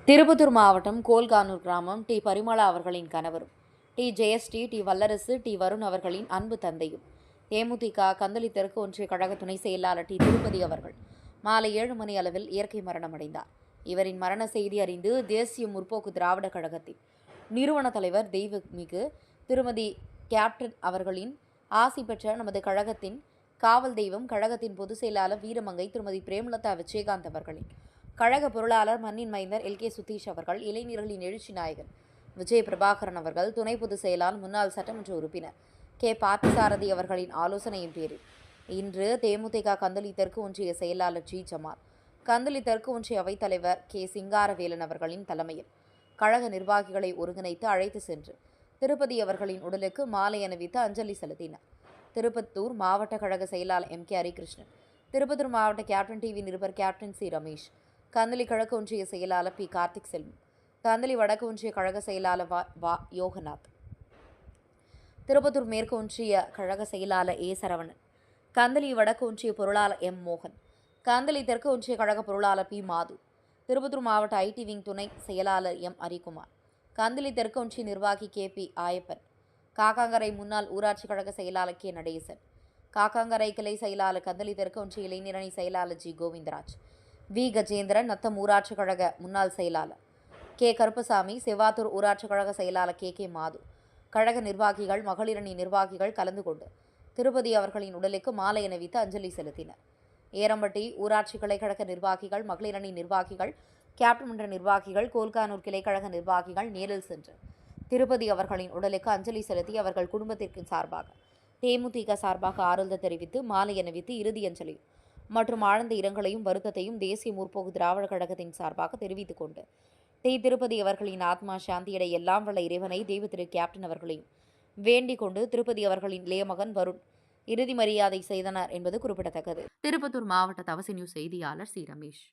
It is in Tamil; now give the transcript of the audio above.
திருப்பத்தூர் மாவட்டம் கோல்கானூர் கிராமம் டி பரிமளா அவர்களின் கணவரும் டி ஜெயஸ்ரீ டி வல்லரசு டி வருண் அவர்களின் அன்பு தந்தையும் தேமுதிக கந்தளி தெற்கு ஒன்றிய கழக துணை செயலாளர் டி திருப்பதி அவர்கள் மாலை 7 மணி அளவில் இயற்கை மரணமடைந்தார். இவரின் மரண செய்தி அறிந்து தேசிய முற்போக்கு திராவிட கழகத்தின் நிறுவன தலைவர் தெய்வமிகு திருமதி கேப்டன் அவர்களின் ஆசி பெற்ற நமது கழகத்தின் காவல் தெய்வம் கழகத்தின் பொதுச் செயலாளர் வீரமங்கை திருமதி பிரேமலதா விஜயகாந்த் அவர்களின் கழக பொருளாளர் மண்ணின் மைந்தர் எல் கே சுதீஷ் அவர்கள், இளைஞர்களின் எழுச்சி நாயகர் விஜய பிரபாகரன் அவர்கள், துணை பொதுச் செயலாளர் முன்னாள் சட்டமன்ற உறுப்பினர் கே பார்த்தசாரதி அவர்களின் ஆலோசனையின் பேரில் இன்று தேமுதிக கந்தளி தெற்கு ஒன்றிய செயலாளர் ஜி ஜமால், கந்தளி தெற்கு ஒன்றிய அவைத்தலைவர் கே சிங்காரவேலன் அவர்களின் தலைமையில் கழக நிர்வாகிகளை ஒருங்கிணைத்து அழைத்து சென்று திருப்பதி அவர்களின் உடலுக்கு மாலை அணிவித்து அஞ்சலி செலுத்தினர். திருப்பத்தூர் மாவட்ட கழக செயலாளர் எம் கே ஹரிகிருஷ்ணன், திருப்பத்தூர் மாவட்ட கேப்டன் டிவி நிருபர் கேப்டன் சி ரமேஷ், கந்தளி கிழக்கு ஒன்றிய செயலாளர் பி கார்த்திக் செல்வம், கந்தளி வடக்கு ஒன்றிய கழக செயலாளர் வா யோகநாத், திருப்பத்தூர் மேற்கு ஒன்றிய கழக செயலாளர் ஏ சரவணன், கந்தளி வடக்கு ஒன்றிய பொருளாளர் எம் மோகன், கந்தளி தெற்கு ஒன்றிய கழக பொருளாளர் பி மாது, திருப்பத்தூர் மாவட்ட ஐடி விங் துணை செயலாளர் எம் ஹரிகுமார், கந்தளி தெற்கு ஒன்றிய நிர்வாகி கே பி ஆயப்பன், காக்காங்கரை முன்னாள் ஊராட்சி கழக செயலாளர் கே நடேசன், காக்காங்கரை கிளை செயலாளர் கந்தளி தெற்கு ஒன்றிய இளைஞரணி செயலாளர் ஜி கோவிந்தராஜ், வி கஜேந்திரன், நத்தம் ஊராட்சி கழக முன்னாள் செயலாளர் கே கருப்பசாமி, செவ்வாத்தூர் ஊராட்சி கழக செயலாளர் கே கே மாது, கழக நிர்வாகிகள், மகளிரணி நிர்வாகிகள் கலந்து கொண்டு திருப்பதி அவர்களின் உடலுக்கு மாலை அணிவித்து அஞ்சலி செலுத்தினர். ஏரம்பட்டி ஊராட்சி கிளைக்கழக நிர்வாகிகள், மகளிரணி நிர்வாகிகள், கேப்டன் மன்ற நிர்வாகிகள், கோல்கானூர் கிளைக்கழக நிர்வாகிகள் நேரில் சென்று திருப்பதி அவர்களின் உடலுக்கு அஞ்சலி செலுத்தி அவர்கள் குடும்பத்திற்கு சார்பாக தேமுதிக சார்பாக ஆறுதல் தெரிவித்து மாலை அணிவித்து இறுதி அஞ்சலி மற்றும் ஆழ்ந்த இரங்கலையும் வருத்தத்தையும் தேசிய முற்போக்கு திராவிட கழகத்தின் சார்பாக தெரிவித்துக் கொண்டு திருப்பதி அவர்களின் ஆத்மா சாந்தியடை எல்லாம் வல்ல இறைவனை தெய்வ திரு கேப்டன் அவர்களையும் வேண்டிக் கொண்டு திருப்பதி அவர்களின் இளைய மகன் வருண் இறுதி மரியாதை செய்தனர் என்பது குறிப்பிடத்தக்கது. திருப்பத்தூர் மாவட்ட தவசி நியூஸ் செய்தியாளர் சி ரமேஷ்.